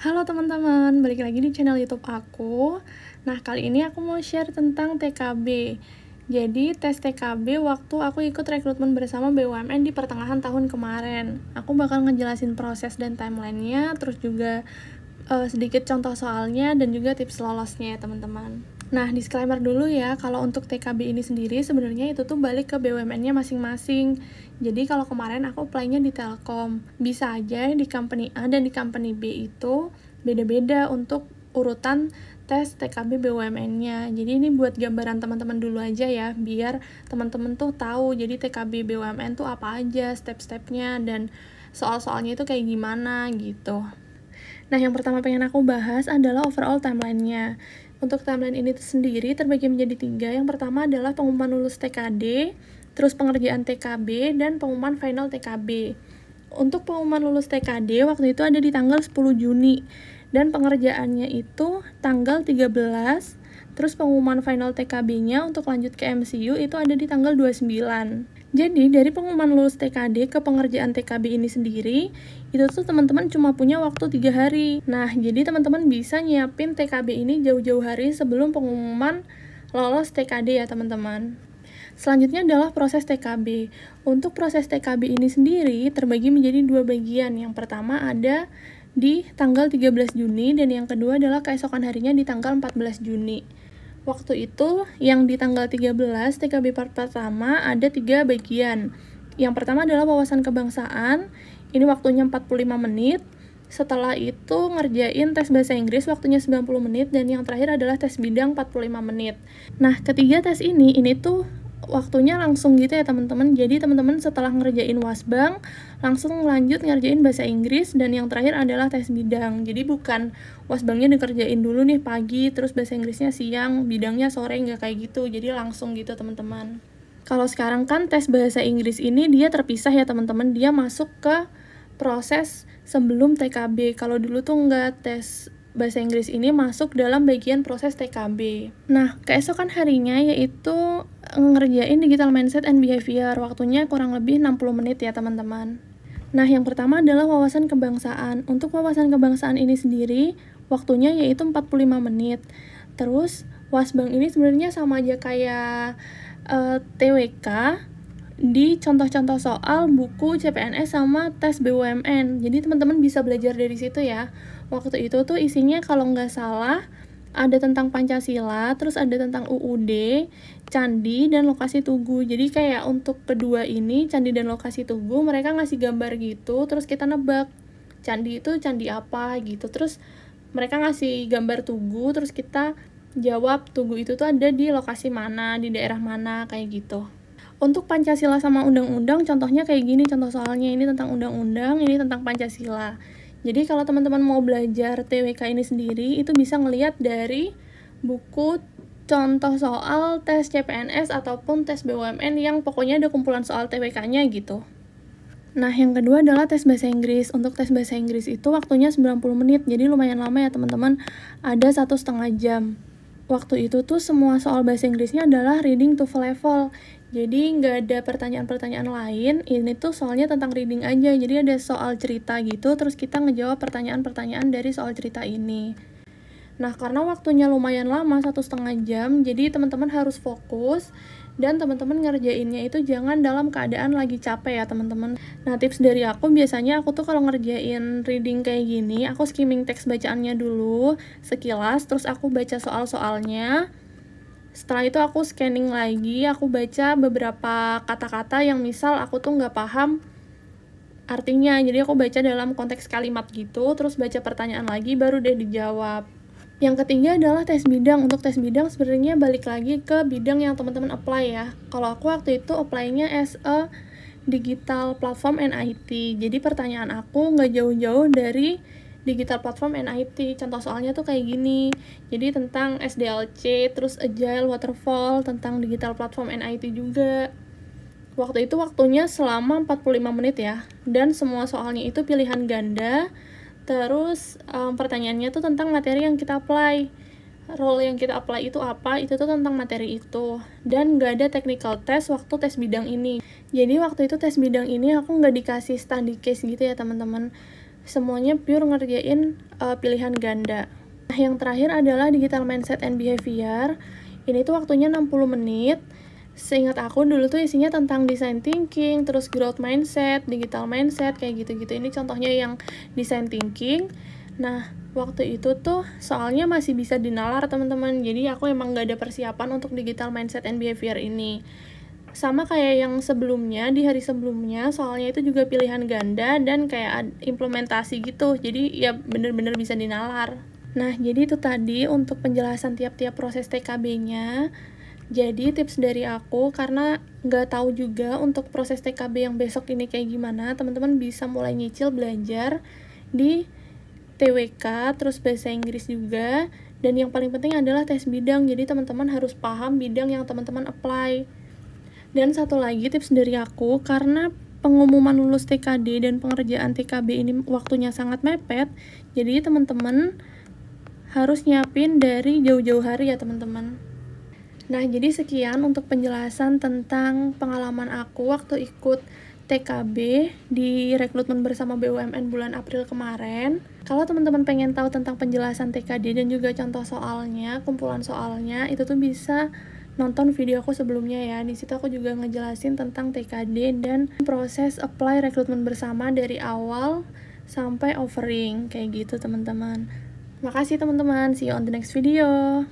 Halo teman-teman, balik lagi di channel YouTube aku. Nah, kali ini aku mau share tentang TKB. Jadi, tes TKB waktu aku ikut rekrutmen bersama BUMN di pertengahan tahun kemarin. Aku bakal ngejelasin proses dan timelinenya, terus juga sedikit contoh soalnya dan juga tips lolosnya ya teman-teman. Nah, disclaimer dulu ya, kalau untuk TKB ini sendiri sebenarnya itu tuh balik ke BUMN-nya masing-masing. Jadi kalau kemarin aku apply-nya di Telkom, bisa aja di company A dan di company B itu beda-beda untuk urutan tes TKB BUMN-nya. Jadi ini buat gambaran teman-teman dulu aja ya, biar teman-teman tuh tahu jadi TKB BUMN tuh apa aja, step-stepnya, dan soal-soalnya itu kayak gimana gitu. Nah, yang pertama pengen aku bahas adalah overall timeline-nya. Untuk timeline ini sendiri terbagi menjadi 3. Yang pertama adalah pengumuman lulus TKD, terus pengerjaan TKB, dan pengumuman final TKB. Untuk pengumuman lulus TKD waktu itu ada di tanggal 10 Juni, dan pengerjaannya itu tanggal 13, terus pengumuman final TKB-nya untuk lanjut ke MCU itu ada di tanggal 29. Jadi, dari pengumuman lulus TKD ke pengerjaan TKB ini sendiri, itu tuh teman-teman cuma punya waktu 3 hari. Nah, jadi teman-teman bisa nyiapin TKB ini jauh-jauh hari sebelum pengumuman lolos TKD ya teman-teman. Selanjutnya adalah proses TKB. Untuk proses TKB ini sendiri terbagi menjadi 2 bagian. Yang pertama ada di tanggal 13 Juni dan yang kedua adalah keesokan harinya di tanggal 14 Juni. Waktu itu yang di tanggal 13 TKB part pertama ada 3 bagian. Yang pertama adalah wawasan kebangsaan, ini waktunya 45 menit. Setelah itu ngerjain tes bahasa Inggris waktunya 90 menit dan yang terakhir adalah tes bidang 45 menit. Nah, ketiga tes ini tuh waktunya langsung gitu ya teman-teman. Jadi teman-teman setelah ngerjain wasbang langsung lanjut ngerjain bahasa Inggris dan yang terakhir adalah tes bidang. Jadi bukan wasbangnya dikerjain dulu nih pagi terus bahasa Inggrisnya siang, bidangnya sore, nggak kayak gitu. Jadi langsung gitu teman-teman. Kalau sekarang kan tes bahasa Inggris ini dia terpisah ya teman-teman, dia masuk ke proses sebelum TKB. Kalau dulu tuh nggak, tes bahasa Inggris ini masuk dalam bagian proses TKB. Nah, keesokan harinya yaitu ngerjain digital mindset and behavior. Waktunya kurang lebih 60 menit ya teman-teman. Nah, yang pertama adalah wawasan kebangsaan. Untuk wawasan kebangsaan ini sendiri, waktunya yaitu 45 menit. Terus, wasbang ini sebenarnya sama aja kayak TWK di contoh-contoh soal buku CPNS sama tes BUMN. Jadi teman-teman bisa belajar dari situ ya. Waktu itu tuh isinya kalau nggak salah ada tentang Pancasila, terus ada tentang UUD, candi, dan lokasi tugu. Jadi kayak untuk kedua ini, candi dan lokasi tugu, mereka ngasih gambar gitu, terus kita nebak candi itu candi apa gitu. Terus mereka ngasih gambar tugu, terus kita jawab tugu itu tuh ada di lokasi mana, di daerah mana, kayak gitu. Untuk Pancasila sama undang-undang, contohnya kayak gini, contoh soalnya ini tentang undang-undang, ini tentang Pancasila. Jadi kalau teman-teman mau belajar TWK ini sendiri, itu bisa ngelihat dari buku contoh soal tes CPNS ataupun tes BUMN yang pokoknya ada kumpulan soal TWK-nya gitu. Nah, yang kedua adalah tes bahasa Inggris. Untuk tes bahasa Inggris itu waktunya 90 menit, jadi lumayan lama ya teman-teman, ada 1,5 jam. Waktu itu tuh semua soal bahasa Inggrisnya adalah reading to level. Jadi nggak ada pertanyaan-pertanyaan lain, ini tuh soalnya tentang reading aja. Jadi ada soal cerita gitu, terus kita ngejawab pertanyaan-pertanyaan dari soal cerita ini. Nah, karena waktunya lumayan lama, 1,5 jam, jadi teman-teman harus fokus dan teman-teman ngerjainnya itu jangan dalam keadaan lagi capek ya teman-teman. Nah, tips dari aku biasanya aku tuh kalau ngerjain reading kayak gini, aku skimming teks bacaannya dulu sekilas, terus aku baca soal-soalnya. Setelah itu aku scanning lagi, aku baca beberapa kata-kata yang misal aku tuh nggak paham artinya, jadi aku baca dalam konteks kalimat gitu, terus baca pertanyaan lagi, baru deh dijawab. Yang ketiga adalah tes bidang. Untuk tes bidang sebenarnya balik lagi ke bidang yang teman-teman apply ya. Kalau aku waktu itu apply-nya as a digital platform and IT. Jadi pertanyaan aku nggak jauh-jauh dari digital platform and IT. Contoh soalnya tuh kayak gini. Jadi tentang SDLC, terus Agile, Waterfall, tentang digital platform and IT juga. Waktu itu waktunya selama 45 menit ya. Dan semua soalnya itu pilihan ganda. Terus pertanyaannya tuh tentang materi yang kita apply. Role yang kita apply itu apa, itu tuh tentang materi itu. Dan nggak ada technical test waktu tes bidang ini. Jadi waktu itu tes bidang ini aku nggak dikasih study case gitu ya teman-teman. semuanya pure ngerjain pilihan ganda. Nah, yang terakhir adalah digital mindset and behavior. Ini tuh waktunya 60 menit. Seingat aku dulu tuh isinya tentang design thinking, terus growth mindset, digital mindset, kayak gitu-gitu. Ini contohnya yang design thinking. Nah, waktu itu tuh soalnya masih bisa dinalar teman-teman. Jadi aku emang gak ada persiapan untuk digital mindset and behavior ini. Sama kayak yang sebelumnya, di hari sebelumnya, soalnya itu juga pilihan ganda dan kayak implementasi gitu. Jadi ya bener-bener bisa dinalar. Nah, jadi itu tadi untuk penjelasan tiap-tiap proses TKB-nya. Jadi tips dari aku, karena nggak tahu juga untuk proses TKB yang besok ini kayak gimana, teman-teman bisa mulai nyicil belajar di TWK, terus bahasa Inggris juga, dan yang paling penting adalah tes bidang. Jadi teman-teman harus paham bidang yang teman-teman apply. Dan satu lagi tips dari aku, karena pengumuman lulus TKD dan pengerjaan TKB ini waktunya sangat mepet, jadi teman-teman harus nyiapin dari jauh-jauh hari ya teman-teman. Nah, jadi sekian untuk penjelasan tentang pengalaman aku waktu ikut TKB di rekrutmen bersama BUMN bulan April kemarin. Kalau teman-teman pengen tahu tentang penjelasan TKD dan juga contoh soalnya, kumpulan soalnya, itu tuh bisa nonton video aku sebelumnya ya. Di situ aku juga ngejelasin tentang TKD dan proses apply rekrutmen bersama dari awal sampai offering, kayak gitu teman-teman. Makasih teman-teman, see you on the next video.